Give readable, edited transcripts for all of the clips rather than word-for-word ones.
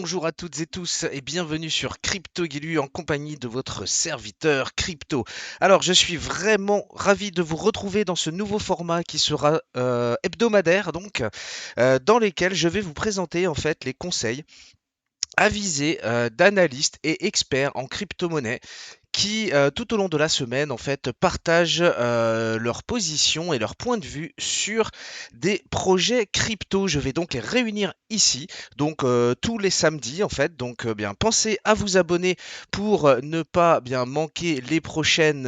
Bonjour à toutes et tous et bienvenue sur Crypto Guillu en compagnie de votre serviteur Crypto. Alors, je suis vraiment ravi de vous retrouver dans ce nouveau format qui sera hebdomadaire, donc dans lesquels je vais vous présenter en fait les conseils avisés d'analystes et experts en crypto-monnaie qui, tout au long de la semaine, en fait, partagent leur position et leur point de vue sur des projets crypto. Je vais donc les réunir ici, donc tous les samedis, en fait. Donc, bien, pensez à vous abonner pour ne pas bien manquer les prochaines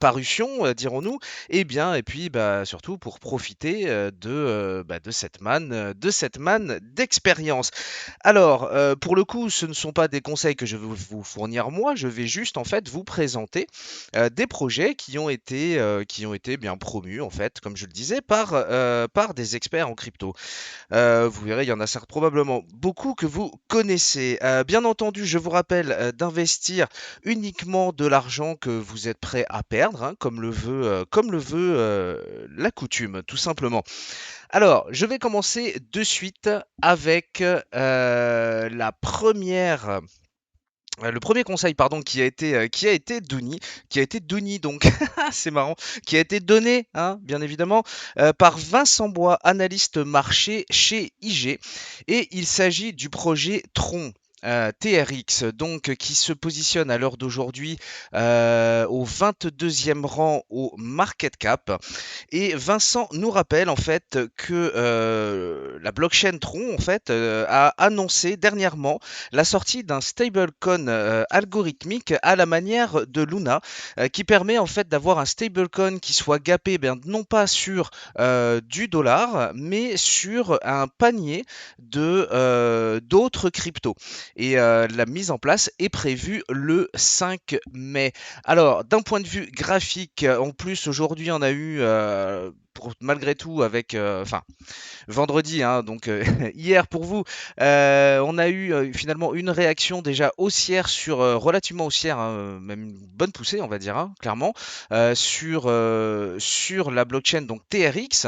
parutions, dirons-nous, et bien, et puis, bah, surtout pour profiter de cette manne d'expérience. Alors, pour le coup, ce ne sont pas des conseils que je vais vous fournir moi, je vais juste en fait vous présenter des projets qui ont été bien promus en fait, comme je le disais, par des experts en crypto. Vous verrez, il y en a certes probablement beaucoup que vous connaissez. Bien entendu, je vous rappelle d'investir uniquement de l'argent que vous êtes prêt à perdre, hein, comme le veut la coutume, tout simplement. Alors, je vais commencer de suite avec le premier conseil pardon qui a été donné c'est marrant, qui a été donné, hein, bien évidemment, par Vincent Bois, analyste marché chez IG, et il s'agit du projet Tron. TRX, donc qui se positionne à l'heure d'aujourd'hui au 22e rang au market cap. Et Vincent nous rappelle en fait que la blockchain Tron en fait a annoncé dernièrement la sortie d'un stablecoin algorithmique à la manière de Luna, qui permet en fait d'avoir un stablecoin qui soit gapé non pas sur du dollar, mais sur un panier de d'autres cryptos. Et la mise en place est prévue le 5 mai. Alors, d'un point de vue graphique, en plus, aujourd'hui, on a eu, malgré tout, enfin, vendredi, hein, donc hier pour vous, on a eu finalement une réaction déjà haussière relativement haussière, hein, même une bonne poussée, on va dire, hein, clairement, sur la blockchain, donc TRX.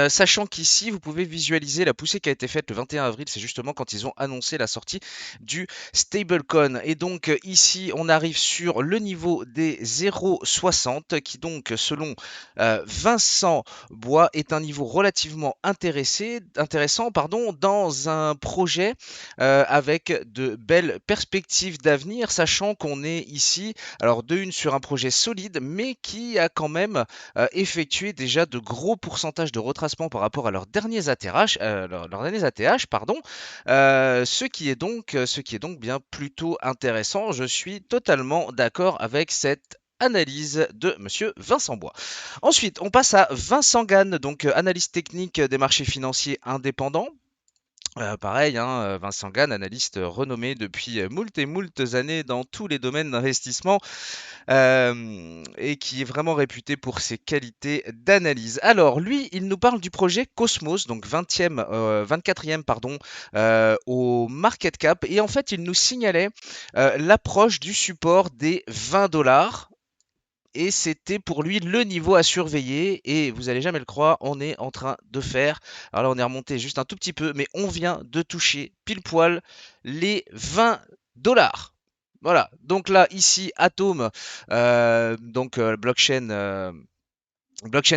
Sachant qu'ici, vous pouvez visualiser la poussée qui a été faite le 21 avril, c'est justement quand ils ont annoncé la sortie du stablecoin. Et donc ici, on arrive sur le niveau des 0,60 qui donc, selon Vincent Bois, est un niveau relativement intéressant pardon, dans un projet avec de belles perspectives d'avenir, sachant qu'on est ici, alors de une sur un projet solide, mais qui a quand même effectué déjà de gros pourcentages de retracement par rapport à leurs derniers ATH, pardon, ce qui est donc bien plutôt intéressant. Je suis totalement d'accord avec cette analyse de Monsieur Vincent Bois. Ensuite, on passe à Vincent Gann, donc analyste technique des marchés financiers indépendants. Pareil, hein, Vincent Gann, analyste renommé depuis moult et moultes années dans tous les domaines d'investissement, et qui est vraiment réputé pour ses qualités d'analyse. Alors, lui, il nous parle du projet Cosmos, donc 24e pardon, au market cap, et en fait, il nous signalait l'approche du support des 20 dollars. Et c'était pour lui le niveau à surveiller. Et vous allez jamais le croire, on est en train de faire. Alors là, on est remonté juste un tout petit peu, mais on vient de toucher pile poil les 20 dollars. Voilà. Donc là, ici, Atom, blockchain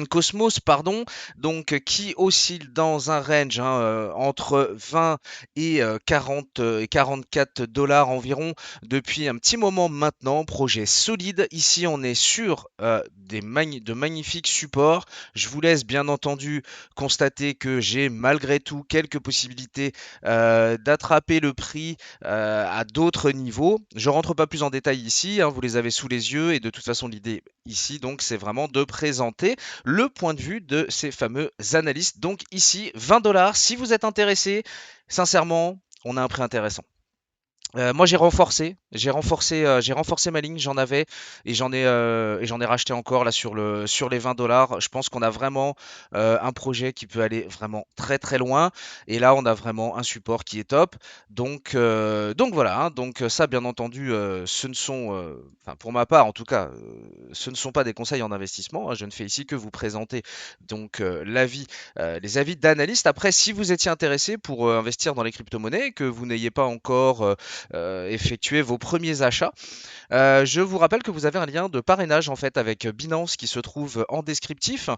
Cosmos, pardon, donc qui oscille dans un range, hein, entre 20 et 40 et 44 dollars environ depuis un petit moment maintenant. Projet solide. Ici, on est sur de magnifiques supports. Je vous laisse bien entendu constater que j'ai malgré tout quelques possibilités d'attraper le prix à d'autres niveaux. Je rentre pas plus en détail ici, hein, vous les avez sous les yeux, et de toute façon, l'idée ici, donc, c'est vraiment de présenter le point de vue de ces fameux analystes. Donc ici, 20 dollars. Si vous êtes intéressé, sincèrement, on a un prix intéressant. Moi, j'ai renforcé ma ligne, j'en avais et j'en ai racheté encore là sur les 20 $. Je pense qu'on a vraiment un projet qui peut aller vraiment très très loin. Et là, on a vraiment un support qui est top. Donc voilà, hein. Donc ça, bien entendu, ce ne sont, enfin pour ma part en tout cas, ce ne sont pas des conseils en investissement, hein. Je ne fais ici que vous présenter donc les avis d'analystes. Après, si vous étiez intéressé pour investir dans les crypto-monnaies, que vous n'ayez pas encore effectuer vos premiers achats. Je vous rappelle que vous avez un lien de parrainage en fait avec Binance qui se trouve en descriptif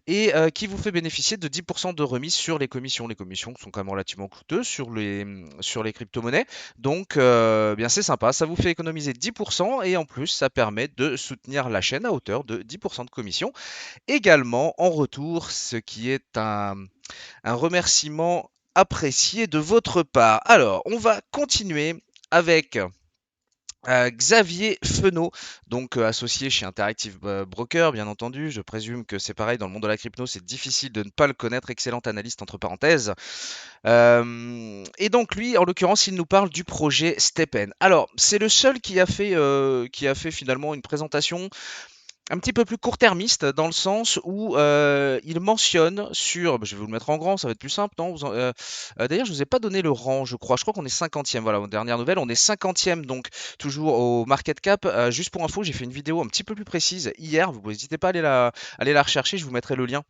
et qui vous fait bénéficier de 10% de remise sur les commissions. Les commissions sont quand même relativement coûteuses sur les crypto-monnaies. Donc bien c'est sympa, ça vous fait économiser 10% et en plus ça permet de soutenir la chaîne à hauteur de 10% de commission. Également en retour, ce qui est un remerciement apprécié de votre part. Alors, on va continuer avec Xavier Fenot, donc associé chez Interactive Broker, bien entendu. Je présume que c'est pareil dans le monde de la crypto, c'est difficile de ne pas le connaître. Excellent analyste entre parenthèses. Et donc lui, en l'occurrence, il nous parle du projet Stepen. Alors, c'est le seul qui a fait finalement une présentation un petit peu plus court-termiste dans le sens où il mentionne sur, bah, je vais vous le mettre en grand, ça va être plus simple, non? D'ailleurs, je vous ai pas donné le rang, je crois. Je crois qu'on est 50e. Voilà, aux dernières nouvelles, on est 50e, donc toujours au market cap. Juste pour info, j'ai fait une vidéo un petit peu plus précise hier. Vous n'hésitez pas à aller la rechercher. Je vous mettrai le lien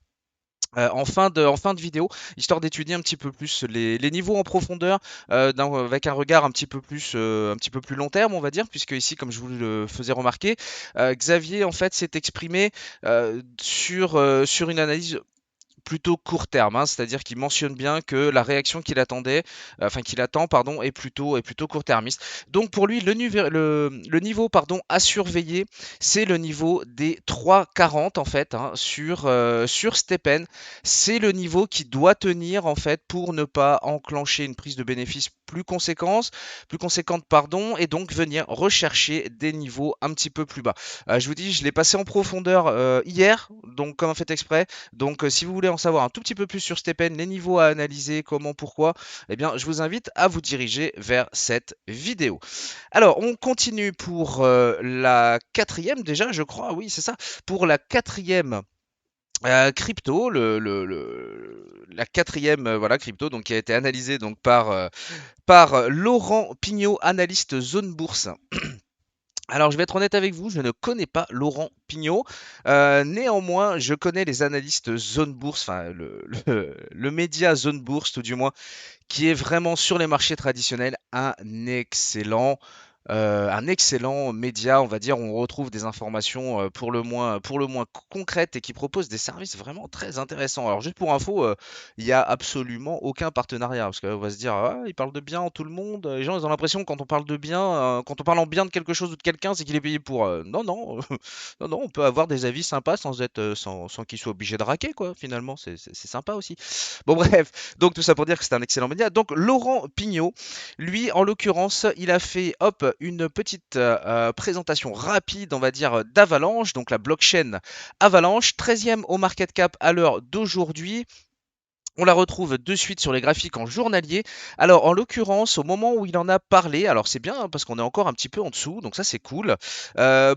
en fin de vidéo, histoire d'étudier un petit peu plus les niveaux en profondeur, avec un regard un petit peu plus long terme, on va dire, puisque ici, comme je vous le faisais remarquer, Xavier en fait s'est exprimé sur une analyse plutôt court terme, hein, c'est-à-dire qu'il mentionne bien que la réaction qu'il attendait, enfin qu'il attend, pardon, est plutôt court-termiste. Donc pour lui, le niveau, pardon, à surveiller, c'est le niveau des 3,40 en fait, hein, sur Stepen. C'est le niveau qui doit tenir en fait pour ne pas enclencher une prise de bénéfice plus conséquente, pardon, et donc venir rechercher des niveaux un petit peu plus bas. Je vous dis, je l'ai passé en profondeur hier, donc comme un fait exprès. Donc, si vous voulez en savoir un tout petit peu plus sur Stepen, les niveaux à analyser, comment, pourquoi, eh bien, je vous invite à vous diriger vers cette vidéo. Alors, on continue pour la quatrième, déjà, je crois, oui, c'est ça, pour la quatrième. Crypto, la quatrième voilà, crypto donc, qui a été analysée donc, par Laurent Pignot, analyste zone bourse. Alors, je vais être honnête avec vous, je ne connais pas Laurent Pignot. Néanmoins, je connais les analystes Zone Bourse, enfin le média Zone Bourse, tout du moins, qui est vraiment sur les marchés traditionnels un excellent média, on va dire, où on retrouve des informations pour le moins concrètes et qui propose des services vraiment très intéressants. Alors juste pour info, il n'y a absolument aucun partenariat parce qu'on va se dire, ah, il parle de bien en tout le monde. Les gens ils ont l'impression que quand on parle de bien, quand on parle en bien de quelque chose ou de quelqu'un, c'est qu'il est payé pour. Non, non, non, non, on peut avoir des avis sympas sans qu'il soit obligé de raquer, quoi. Finalement, c'est sympa aussi. Bon bref, donc tout ça pour dire que c'est un excellent média. Donc Laurent Pignot, lui en l'occurrence, il a fait hop une petite présentation rapide, on va dire, d'Avalanche, donc la blockchain Avalanche, 13e au market cap à l'heure d'aujourd'hui. On la retrouve de suite sur les graphiques en journalier. Alors, en l'occurrence, au moment où il en a parlé, alors c'est bien hein, parce qu'on est encore un petit peu en dessous, donc ça c'est cool.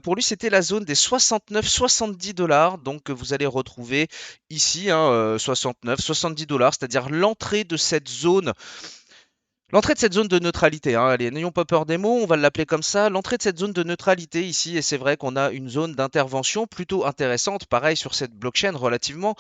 Pour lui, c'était la zone des 69-70 $. Donc, vous allez retrouver ici 69-70 $, c'est-à-dire l'entrée de cette zone de neutralité. Hein. Allez, n'ayons pas peur des mots, on va l'appeler comme ça. L'entrée de cette zone de neutralité ici, et c'est vrai qu'on a une zone d'intervention plutôt intéressante, pareil sur cette blockchain relativement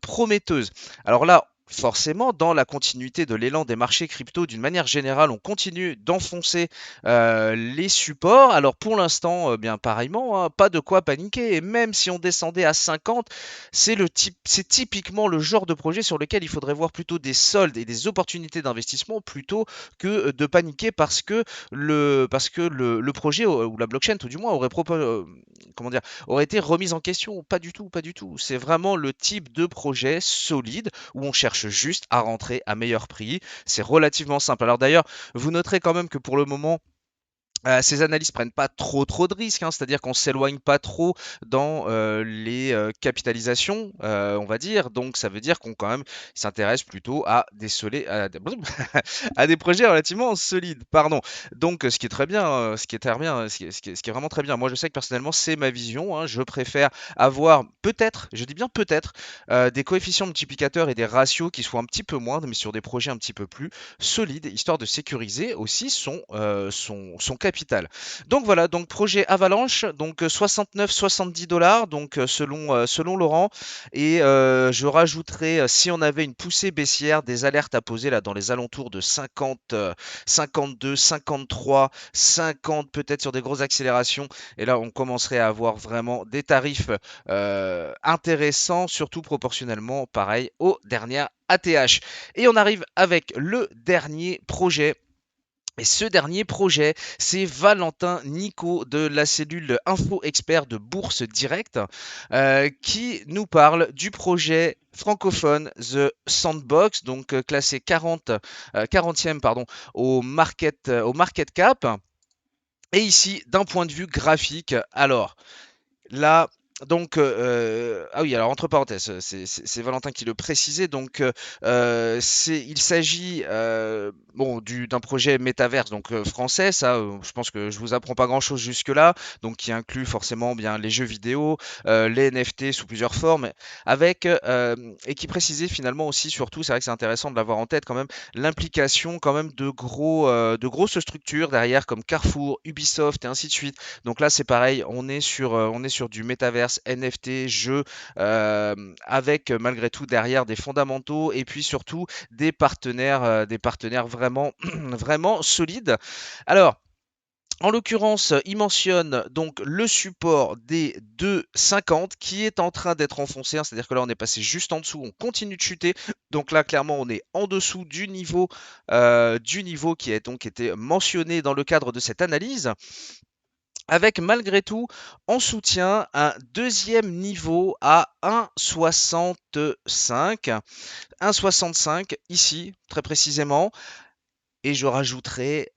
prometteuse. Alors là, forcément, dans la continuité de l'élan des marchés crypto, d'une manière générale, on continue d'enfoncer les supports. Alors pour l'instant, bien pareillement, hein, pas de quoi paniquer. Et même si on descendait à 50, c'est typiquement le genre de projet sur lequel il faudrait voir plutôt des soldes et des opportunités d'investissement plutôt que de paniquer parce que le projet ou la blockchain, tout du moins, comment dire, aurait été remise en question. Pas du tout, pas du tout. C'est vraiment le type de projet solide où on cherche juste à rentrer à meilleur prix. C'est relativement simple. Alors d'ailleurs, vous noterez quand même que pour le moment, Ces analystes prennent pas trop de risques, hein, c'est-à-dire qu'on s'éloigne pas trop dans les capitalisations, on va dire. Donc ça veut dire qu'on quand même s'intéresse plutôt à à des projets relativement solides. Pardon. Donc ce qui est très bien, ce qui est très bien, ce qui est vraiment très bien. Moi, je sais que personnellement, c'est ma vision, hein. Je préfère avoir peut-être, je dis bien peut-être, des coefficients multiplicateurs et des ratios qui soient un petit peu moindres, mais sur des projets un petit peu plus solide, histoire de sécuriser aussi son capital. Donc voilà, donc projet Avalanche, donc 69-70 $, donc selon Laurent. Et je rajouterai, si on avait une poussée baissière, des alertes à poser là dans les alentours de 50, 52, 53, 50 peut-être sur des grosses accélérations. Et là, on commencerait à avoir vraiment des tarifs intéressants, surtout proportionnellement, pareil, aux dernières ATH. Et on arrive avec le dernier projet. Et ce dernier projet, c'est Valentin Nico de la cellule Info Expert de Bourse Direct qui nous parle du projet francophone The Sandbox, donc classé 40e pardon, au market cap. Et ici, d'un point de vue graphique, alors là, donc, ah oui, alors entre parenthèses, c'est Valentin qui le précisait. Donc, il s'agit bon, d'un projet métaverse donc français. Ça, je pense que je vous apprends pas grand-chose jusque-là. Donc, qui inclut forcément bien les jeux vidéo, les NFT sous plusieurs formes, avec et qui précisait finalement aussi, surtout, c'est vrai que c'est intéressant de l'avoir en tête quand même, l'implication quand même de grosses structures derrière comme Carrefour, Ubisoft et ainsi de suite. Donc là, c'est pareil, on est sur du métaverse, NFT, jeu, avec malgré tout derrière des fondamentaux et puis surtout des partenaires vraiment, vraiment solides. Alors, en l'occurrence, il mentionne donc le support des 2,50 qui est en train d'être enfoncé, hein, c'est-à-dire que là on est passé juste en dessous, on continue de chuter. Donc là clairement on est en dessous du niveau qui a donc été mentionné dans le cadre de cette analyse, avec malgré tout en soutien un deuxième niveau à 1,65. 1,65 ici très précisément. Et je rajouterai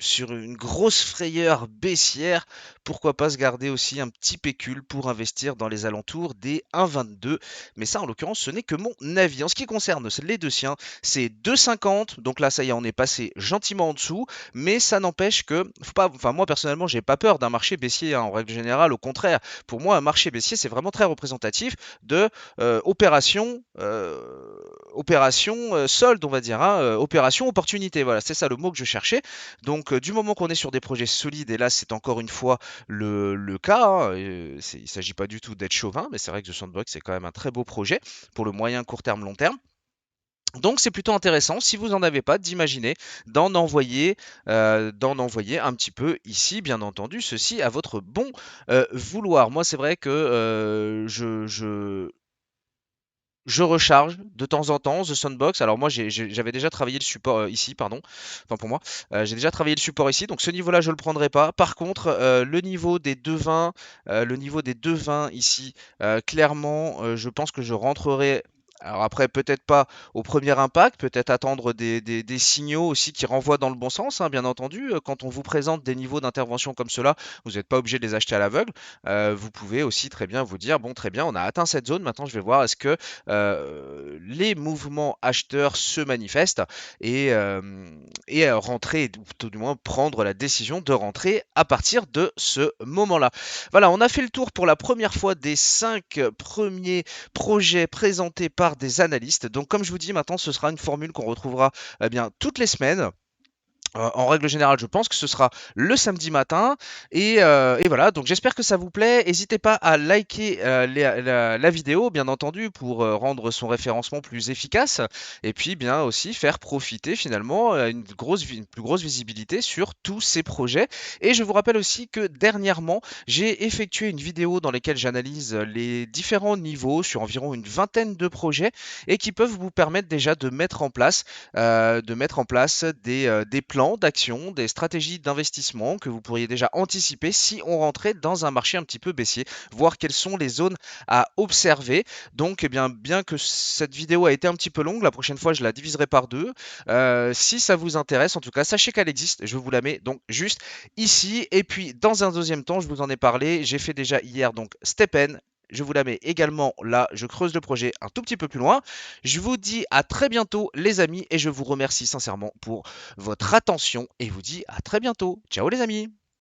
sur une grosse frayeur baissière, pourquoi pas se garder aussi un petit pécule pour investir dans les alentours des 1,22. Mais ça, en l'occurrence, ce n'est que mon avis. En ce qui concerne les deux siens, c'est 2,50. Donc là, ça y est, on est passé gentiment en dessous. Mais ça n'empêche que, faut pas, enfin, moi personnellement, j'ai pas peur d'un marché baissier, hein, en règle générale. Au contraire, pour moi, un marché baissier, c'est vraiment très représentatif de opération solde, on va dire, hein, opération opportunité. Voilà, c'est ça le mot que je cherchais. Donc, du moment qu'on est sur des projets solides, et là, c'est encore une fois le cas, hein, il ne s'agit pas du tout d'être chauvin, mais c'est vrai que The Sandbox, c'est quand même un très beau projet pour le moyen, court terme, long terme. Donc c'est plutôt intéressant, si vous n'en avez pas, d'imaginer d'en envoyer un petit peu ici, bien entendu, ceci à votre bon vouloir. Moi, c'est vrai que je recharge de temps en temps The Sandbox. Alors moi, j'avais déjà travaillé le support ici, pardon. Enfin pour moi, j'ai déjà travaillé le support ici. Donc ce niveau-là, je le prendrai pas. Par contre, le niveau des 2,20 ici, clairement, je pense que je rentrerai. Alors après, peut-être pas au premier impact, peut-être attendre des signaux aussi qui renvoient dans le bon sens, hein, bien entendu. Quand on vous présente des niveaux d'intervention comme cela, vous n'êtes pas obligé de les acheter à l'aveugle. Vous pouvez aussi très bien vous dire, bon, très bien, on a atteint cette zone, maintenant je vais voir est-ce que les mouvements acheteurs se manifestent et rentrer, ou tout du moins prendre la décision de rentrer à partir de ce moment-là. Voilà, on a fait le tour pour la première fois des 5 premiers projets présentés par des analystes. Donc comme je vous dis, maintenant ce sera une formule qu'on retrouvera bien toutes les semaines. En règle générale, je pense que ce sera le samedi matin. Et voilà, donc j'espère que ça vous plaît. N'hésitez pas à liker la vidéo, bien entendu, pour rendre son référencement plus efficace. Et puis bien aussi faire profiter finalement une plus grosse visibilité sur tous ces projets. Et je vous rappelle aussi que dernièrement, j'ai effectué une vidéo dans laquelle j'analyse les différents niveaux sur environ une vingtaine de projets et qui peuvent vous permettre déjà de mettre en place des plans plans d'action, des stratégies d'investissement que vous pourriez déjà anticiper si on rentrait dans un marché un petit peu baissier, voir quelles sont les zones à observer. Donc, eh bien que cette vidéo a été un petit peu longue, la prochaine fois je la diviserai par deux. Si ça vous intéresse, en tout cas, sachez qu'elle existe. Je vous la mets donc juste ici. Et puis, dans un deuxième temps, je vous en ai parlé. J'ai fait déjà hier donc Stepen. Je vous la mets également là. Je creuse le projet un tout petit peu plus loin. Je vous dis à très bientôt, les amis, et je vous remercie sincèrement pour votre attention et vous dis à très bientôt. Ciao, les amis.